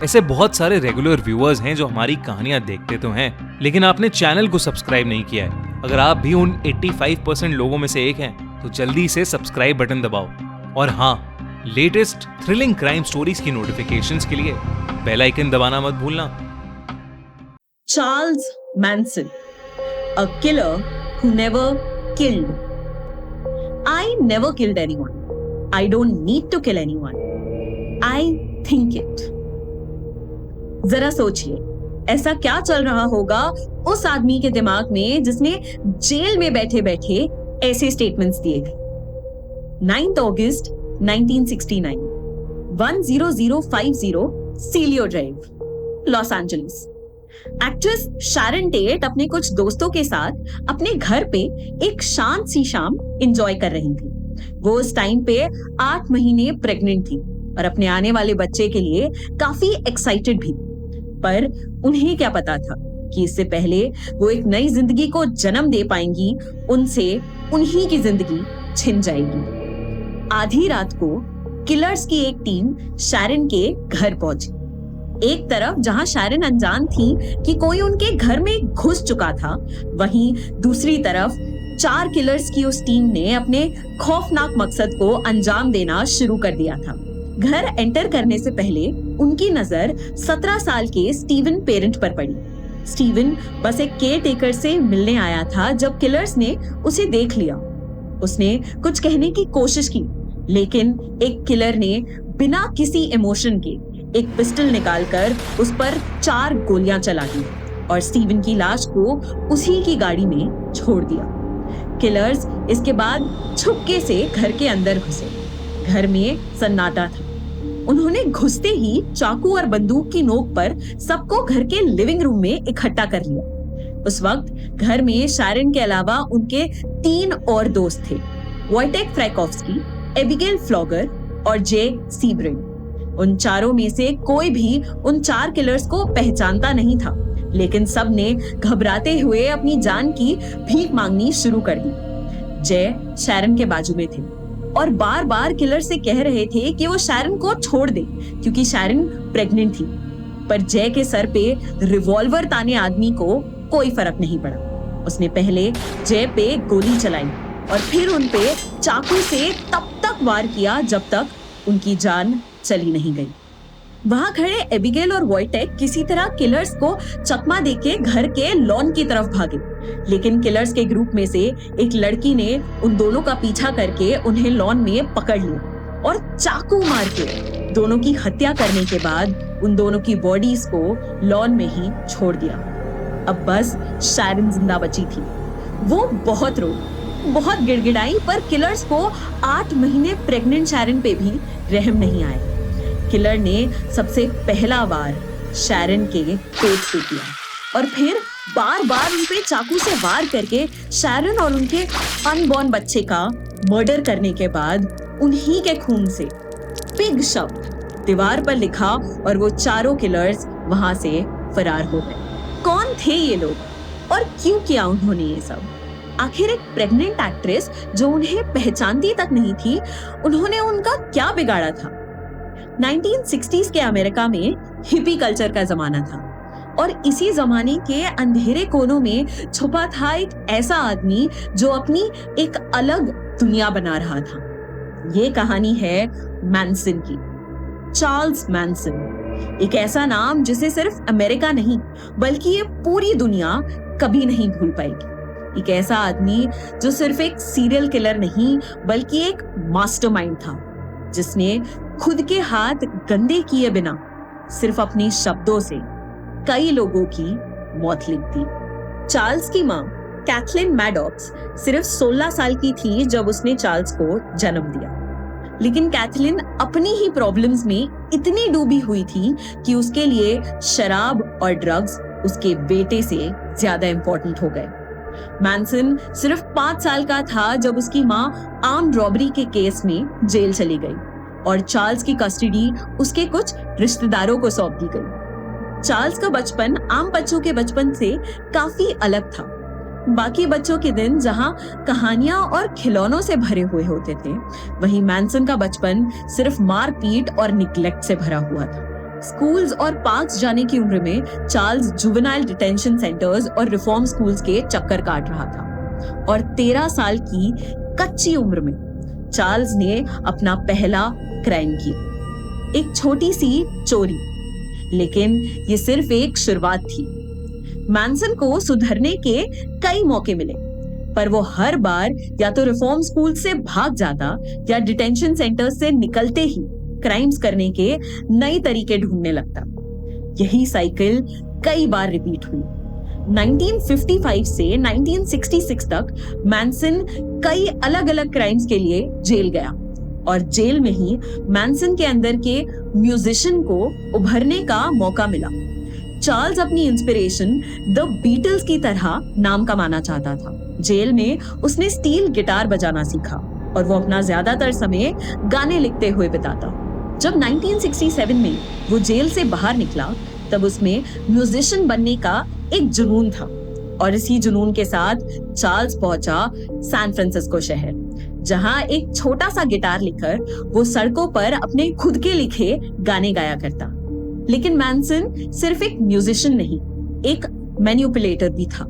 ऐसे बहुत सारे रेगुलर व्यूअर्स हैं जो हमारी कहानियां देखते तो हैं, लेकिन आपने चैनल को सब्सक्राइब नहीं किया है। अगर आप भी उन 85% लोगों में से एक हैं, तो जल्दी से सब्सक्राइब बटन दबाओ। और हाँ, लेटेस्ट थ्रिलिंग क्राइम स्टोरीज की नोटिफिकेशंस के लिए बेल आइकन दबाना मत भूलना। Charles Manson, a killer who never killed. I never killed anyone. I don't need to kill anyone. I think it. जरा सोचिए, ऐसा क्या चल रहा होगा उस आदमी के दिमाग में जिसने जेल में बैठे बैठे ऐसे स्टेटमेंट्स दिए थे। 9 अगस्त 1969, 10050 Cielo drive, Los Angeles. Actress Sharon Tate अपने कुछ दोस्तों के साथ अपने घर पे एक शांत सी शाम एंजॉय कर रही थी। वो उस टाइम पे 8 महीने प्रेग्नेंट थी और अपने आने वाले बच्चे के लिए काफी एक्साइटेड भी। पर उन्हें क्या पता था कि इससे पहले वो एक नई जिंदगी को जन्म दे पाएंगी, उनसे उन्हीं की जिंदगी छिन जाएगी। आधी रात को किलर्स की एक टीम शैरन के घर पहुंची। एक तरफ जहां शैरन अनजान थी कि कोई उनके घर में घुस चुका था, वहीं दूसरी तरफ 4 किलर्स की उस टीम ने अपने खौफनाक मकसद को अंजाम देना शुरू कर दिया था। घर एंटर करने से पहले उनकी नजर 17 साल के स्टीवन पेरेंट पर पड़ी। स्टीवन बस एक केयर टेकर से मिलने आया था जब किलर्स ने उसे देख लिया। उसने कुछ कहने की कोशिश की, लेकिन एक किलर ने बिना किसी इमोशन के एक पिस्टल निकालकर उस पर 4 गोलियां चला दी और स्टीवन की लाश को उसी की गाड़ी में छोड़ दिया। किलर्स इसके बाद छुपके से घर के अंदर घुसे। घर में सन्नाटा था। उन्होंने घुसते ही चाकू और बंदूक की नोक पर सबको घर के लिविंग रूम में इकट्ठा कर लिया। उस वक्त घर में शैरन के अलावा उनके 3 और दोस्त थे, वॉयटेक फ्रैकोव्स्की, एबिगेल फ्लॉगर और जे सीब्रिन। उन चारों में से कोई भी उन 4 किलर्स को पहचानता नहीं था, लेकिन सब ने घबराते हुए अपनी जान की भीख मांगनी शुरू कर दी। जय शैरन के बाजू में थे और बार बार किलर से कह रहे थे कि वो शैरन को छोड़ दे क्योंकि शैरन प्रेग्नेंट थी। पर जय के सर पे रिवॉल्वर ताने आदमी को कोई फर्क नहीं पड़ा। उसने पहले जय पे गोली चलाई और फिर उन पे चाकू से तब तक वार किया जब तक उनकी जान चली नहीं गई। वहां खड़े एबिगेल और वॉयटेक किसी तरह किलर्स को चकमा देके घर के लॉन की तरफ भागे, लेकिन किलर्स के ग्रुप में से एक लड़की ने उन दोनों का पीछा करके उन्हें लॉन में पकड़ लिया और चाकू मार के दोनों की हत्या करने के बाद उन दोनों की बॉडीज को लॉन में ही छोड़ दिया। अब बस शैरन जिंदा बची थी। वो बहुत रोई, बहुत गिड़गिड़ाई, पर किलर्स को 8 महीने प्रेग्नेंट शैरन पे भी रहम नहीं आया। किलर ने सबसे पहला वार शैरन के पेट पे किया और फिर बार बार उन पे चाकू से वार करके शैरन और उनके अनबॉर्न बच्चे का मर्डर करने के बाद उन्हीं के खून से पिग शब्द दीवार पर लिखा और वो चारों किलर्स वहां से फरार हो गए। कौन थे ये लोग और क्यों किया उन्होंने ये सब? आखिर एक प्रेग्नेंट एक्ट्रेस जो उन्हें पहचानती तक नहीं थी, उन्होंने उनका क्या बिगाड़ा था? 1960s के अमेरिका में हिपी कल्चर का जमाना था और इसी जमाने के अंधेरे कोनों में छुपा था एक ऐसा आदमी जो अपनी एक अलग दुनिया बना रहा था। ये कहानी है मैनसन की। चार्ल्स मैनसन, एक ऐसा नाम जिसे सिर्फ अमेरिका नहीं बल्कि ये पूरी दुनिया कभी नहीं भूल पाएगी। एक ऐसा आदमी जो सिर्फ एक सीरियल किलर नहीं बल्कि एक मास्टरमाइंड था, जिसने खुद के हाथ गंदे किए बिना सिर्फ अपने शब्दों से कई लोगों की मौत लिख दी। चार्ल्स की मां कैथलीन मैडॉक्स सिर्फ 16 साल की थी जब उसने चार्ल्स को जन्म दिया, लेकिन कैथलीन अपनी ही प्रॉब्लम्स में इतनी डूबी हुई थी कि उसके लिए शराब और ड्रग्स उसके बेटे से ज्यादा इंपॉर्टेंट हो गए। मैनसन सिर्फ 5 साल का था जब उसकी मां आर्म्ड रॉबरी के केस में जेल चली गई और चार्ल्स की कस्टडी उसके कुछ रिश्तेदारों को सौंप दी गई। चार्ल्स का बचपन आम बच्चों के बचपन से काफी अलग था। बाकी बच्चों के दिन जहां कहानियां और खिलौनों से भरे हुए होते थे, वहीं मैनसन का बचपन सिर्फ मारपीट और निग्लेक्ट से भरा हुआ था। स्कूल्स और पार्क्स जाने की उम्र में चार्ल्स जुवेनाइल डिटेंशन सेंटर्स और रिफॉर्म स्कूल्स के चक्कर काट रहा था और 13 साल की कच्ची उम्र में चार्ल्स ने अपना पहला क्राइम किया, एक छोटी सी चोरी। लेकिन ये सिर्फ एक शुरुआत थी। मैनसन को सुधरने के कई मौके मिले, पर वो हर बार या तो रिफॉर्म स्कूल से भाग जाता या डिटेंशन सेंटर से निकलते ही क्राइम्स करने के नए तरीके ढूंढने लगता। यही साइकिल कई बार रिपीट हुई। 1955 से 1966 तक मैनसन कई अलग अलग क्राइम्स के लिए जेल गया और जेल में ही मैनसन के अंदर के म्यूजिशियन को उभरने का मौका मिला। चार्ल्स अपनी इंस्पिरेशन द बीटल्स की तरह नाम कमाना चाहता था। जेल में उसने स्टील गिटार बजाना सीखा और वो अपना ज्यादातर समय गाने लिखते हुए बिताता। जब 1967 में वो जेल से बाहर निकला तब उसमें म्यूजिशियन बनने का एक जुनून था और इसी जुनून के साथ चार्ल्स पहुंचा सैन फ्रांसिस्को शहर, जहां एक छोटा सा गिटार लेकर वो सड़कों पर अपने खुद के लिखे गाने गाया करता। लेकिन मैनसन सिर्फ एक म्यूजिशियन नहीं, एक मैनिपुलेटर भी था।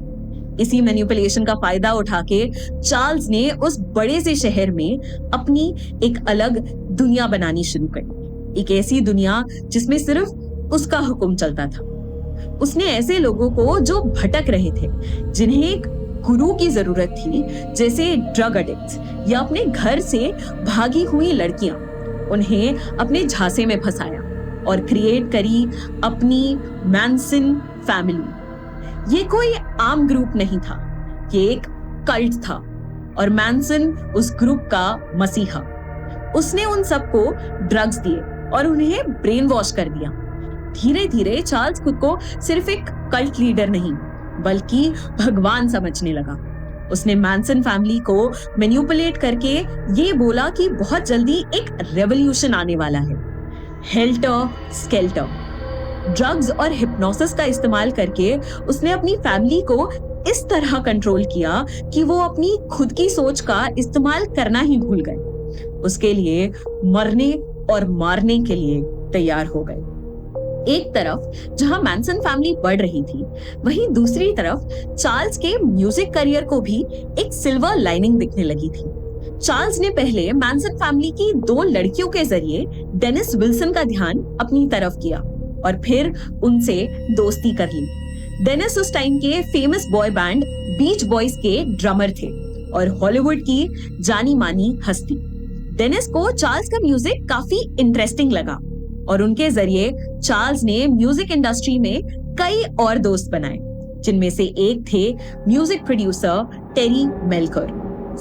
इसी मैनिपुलेशन का फायदा उठा के चार्ल्स ने उस बड़े से शहर में अपनी एक अलग दुनिया बनानी शुरू करी, एक ऐसी दुनिया जिसमें सिर्फ उसका हुक्म चलता था। उसने ऐसे लोगों को जो भटक रहे थे, जिन्हें एक गुरु की जरूरत थी, जैसे ड्रग एडिक्ट्स या अपने घर से भागी हुई लड़कियां, उन्हें अपने झांसे में फंसाया और क्रिएट करी अपनी मैनसन फैमिली। ये कोई आम ग्रुप नहीं था, ये एक कल्ट था और मैनसन उस ग्रुप का मसीहा। उसने उन सबको ड्रग्स दिए और उन्हें ब्रेन वॉश कर दिया। धीरे धीरे चार्ल्स खुद को सिर्फ एक कल्ट लीडर नहीं बल्कि भगवान समझने लगा। उसने मैनसन फैमिली को मैनिपुलेट करके ये बोला कि बहुत जल्दी एक रेवोल्यूशन आने वाला है, हेल्टर स्केल्टर। ड्रग्स और हिप्नोसिस का इस्तेमाल करके उसने अपनी फैमिली को इस तरह कंट्रोल किया कि वो अपनी खुद की सोच का इस्तेमाल करना ही भूल गए। उसके लिए मरने और मारने के लिए तैयार हो गए। एक तरफ जहां मैनसन फैमिली बढ़ रही थी, वहीं दूसरी तरफ चार्ल्स के म्यूजिक करियर को भी एक सिल्वर लाइनिंग दिखने लगी थी। चार्ल्स ने पहले मैनसन फैमिली की 2 लड़कियों के जरिए डेनिस विल्सन का ध्यान अपनी तरफ किया और फिर उनसे दोस्ती कर ली। डेनिस उस टाइम के फेमस बॉय बैंड बीच बॉयज के ड्रमर थे और हॉलीवुड की जानी मानी हस्ती। डेनिस को चार्ल्स का म्यूजिक काफी इंटरेस्टिंग लगा और उनके जरिए चार्ल्स ने म्यूजिक इंडस्ट्री में कई और दोस्त बनाए, जिनमें से एक थे म्यूजिक प्रोड्यूसर टेरी मेल्कर।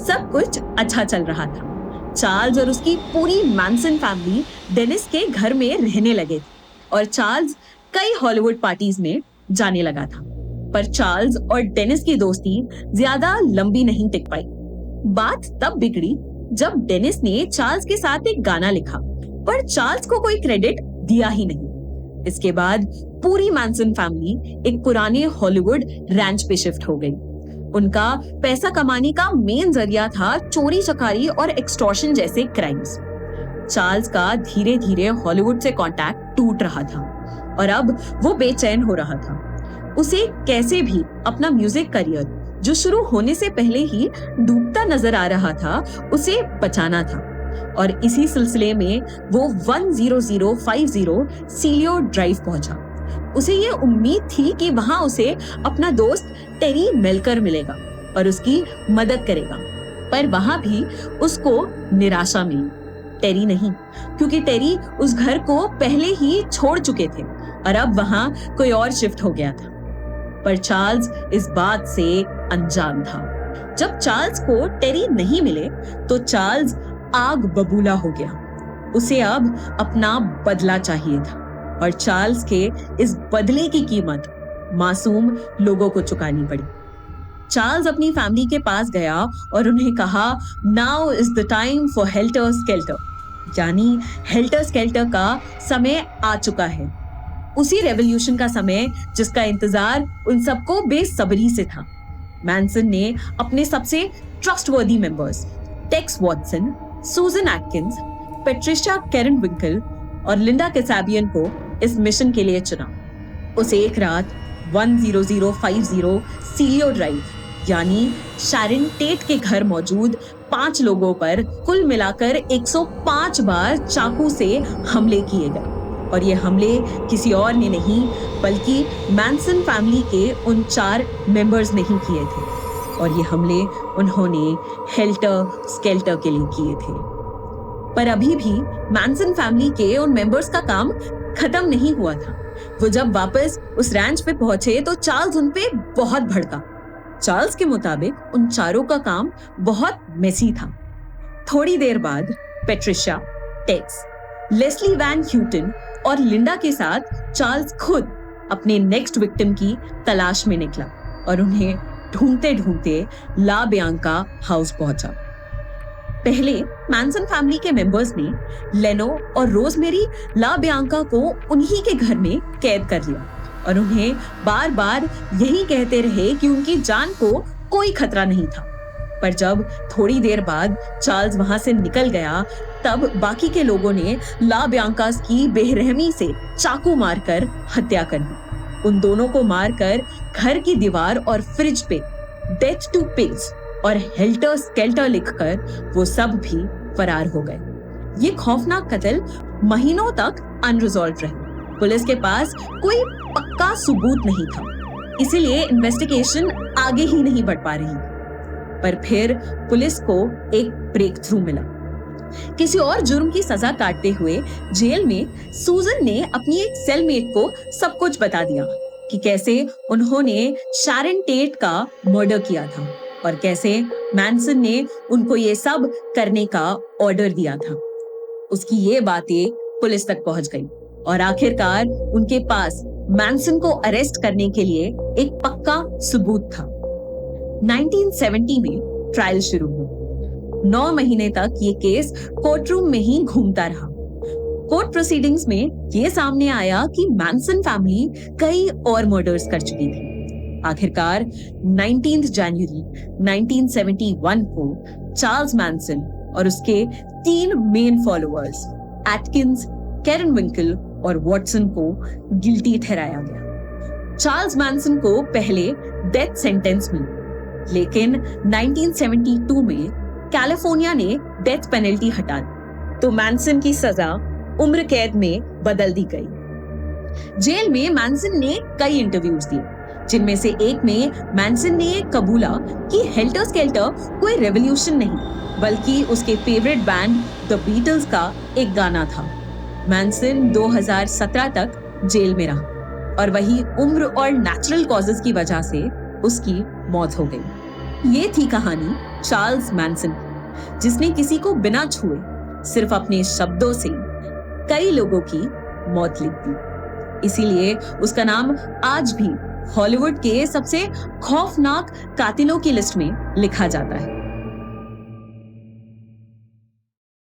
सब कुछ अच्छा चल रहा था। चार्ल्स और उसकी पूरी मैनसन फैमिली डेनिस के घर में रहने लगे थे और चार्ल्स कई हॉलीवुड पार्टीज में जाने लगा था। पर चार्ल्स और डेनिस की दोस्ती ज्यादा लंबी नहीं टिक पाई। बात तब बिगड़ी जब डेनिस ने चार्ल्स के साथ एक गाना लिखा, पर चार्ल्स को कोई क्रेडिट दिया ही नहीं। इसके बाद पूरी मैनसन फैमिली एक पुराने हॉलीवुड रैंच पे शिफ्ट हो गई। उनका पैसा कमाने का मेन जरिया था चोरी चकारी और एक्सटॉर्शन जैसे क्राइम्स। चार्ल्स का धीरे धीरे हॉलीवुड से कांटेक्ट टूट रहा था और अब वो बेचैन हो रहा था। उसे कैसे भी अपना म्यूजिक करियर, जो शुरू होने से पहले ही डूबता नजर आ रहा था, उसे बचाना था। और इसी सिलसिले में वो 10050 सीलियो ड्राइव पहुंचा। उसे ये उम्मीद थी कि वहां उसे अपना दोस्त टेरी मेल्कर मिलेगा और उसकी मदद करेगा, पर वहां भी उसको निराशा मिली। टेरी नहीं, क्योंकि टेरी उस घर को पहले ही छोड़ चुके थे और अब वहां कोई और शिफ्ट हो गया था। पर चार्ल्स इस बात से अनजान था। जब चार्ल्स को टेरी नहीं मिले तो चार्ल्स आग बबूला हो गया। उसे अब अपना बदला चाहिए था और चार्ल्स के इस बदले की कीमत मासूम लोगों को चुकानी पड़ी। चार्ल्स अपनी फैमिली के पास गया और उन्हें कहा, now is the time for helter skeletal, यानी हेल्टर स्केल्टर का समय आ चुका है। उसी रेवोल्यूशन का समय जिसका इंतजार उन सबको बेसब्री से था। मैनसन ने अपने सबसे ट्रस्टवर्दी मेंबर्स टेक्स वॉटसन, सुजन एटकिंस, पेट्रिशिया कैरन विंकल और लिंडा कैसाबियन को इस मिशन के लिए चुना। उस एक रात 10050 सीलियो ड्राइव यानी शैरन टेट के घर मौजूद 5 लोगों पर कुल मिलाकर 105 बार चाकू से हमले किए गए। और ये हमले किसी और ने नहीं बल्कि मैनसन फैमिली के उन 4 मेंबर्स ने ही किए थे। और ये हमले उन्होंने हेल्टर स्केल्टर के लिए किए थे। पर अभी भी मैनसन फैमिली के उन मेंबर्स का काम खत्म नहीं हुआ था। वो जब वापस उस रैंच पे पहुंचे तो चार्ल्स उन पे बहुत भड़का। चार्ल्स के मुताबिक उन चारों का काम बहुत मेसी था। थोड़ी देर बाद Patricia, Tex, Leslie Van Houten और लिंडा के साथ चार्ल्स खुद अपने नेक्स्ट विक्टिम की तलाश में निकला और उन्हें ढूंढते ढूंढते ला बियांका हाउस पहुंचा। पहले मैनसन फैमिली के मेंबर्स ने लेनो और रोजमेरी ला बियांका को उन्हीं के घर में कैद कर लिया और उन्हें बार बार यही कहते रहे कि उनकी जान को कोई खतरा नहीं था। पर जब थोड़ी देर बाद चार्ल्स वहां से निकल गया तब बाकी के लोगों ने ला बियांकास की बेरहमी से चाकू मारकर हत्या कर दी। उन दोनों को मारकर घर की दीवार और फ्रिज पे डेथ टू पिग्स और हेल्टर स्केल्टर लिखकर वो सब भी फरार हो गए। ये खौफनाक कत्ल महीनों तक अनरिजॉल्व रहे। पुलिस के पास कोई पक्का सबूत नहीं था, इसीलिए इन्वेस्टिगेशन आगे ही नहीं बढ़ पा रही। पर फिर पुलिस को एक ब्रेक थ्रू मिला। किसी और जुर्म की सजा काटते हुए जेल में सूजन ने अपनी एक सेलमेट को सब कुछ बता दिया कि कैसे उन्होंने शैरन टेट का मर्डर किया था और कैसे मैनसन ने उनको ये सब करने का ऑर्डर दिया था। उसकी ये बातें पुलिस तक पहुंच गई और आखिरकार उनके पास मैनसन को अरेस्ट करने के लिए एक पक्का सबूत था। 1970 में ट्रायल शुरू हुआ। 9 महीने तक ये केस कोर्टरूम में ही घूमता रहा। कोर्ट प्रोसीडिंग्स में ये सामने आया कि मैनसन फैमिली कई और मर्डर्स कर चुकी थी। आखिरकार 19 जनवरी 1971 को चार्ल्स मैनसन और उसके 3 मेन फॉलोअर्स एटकिंस, कैरन विंकल और वॉटसन को गिल्टी ठहराया गया। चार्ल्स मैनसन को पहले डेथ सेंटेंस मिली, लेकिन 1972 में कैलिफोर्निया ने डेथ पेनल्टी हटा दी तो मैनसन की सजा उम्र कैद में बदल दी गई। जेल में मैनसन ने कई इंटरव्यूज दिए, जिनमें से एक में मैनसन ने कबूला कि हेल्टर स्केल्टर कोई रेवोल्यूशन नहीं बल्कि उसके फेवरेट बैंड द बीटल्स का एक गाना था। मैनसन 2017 तक जेल में रहा और वही उम्र और नेचुरल कॉजेस की वजह से उसकी मौत हो गई। ये थी कहानी चार्ल्स मैनसन की, जिसने किसी को बिना छुए सिर्फ अपने शब्दों से कई लोगों की मौत लिख दी। इसीलिए उसका नाम आज भी हॉलीवुड के सबसे खौफनाक कातिलों की लिस्ट में लिखा जाता है।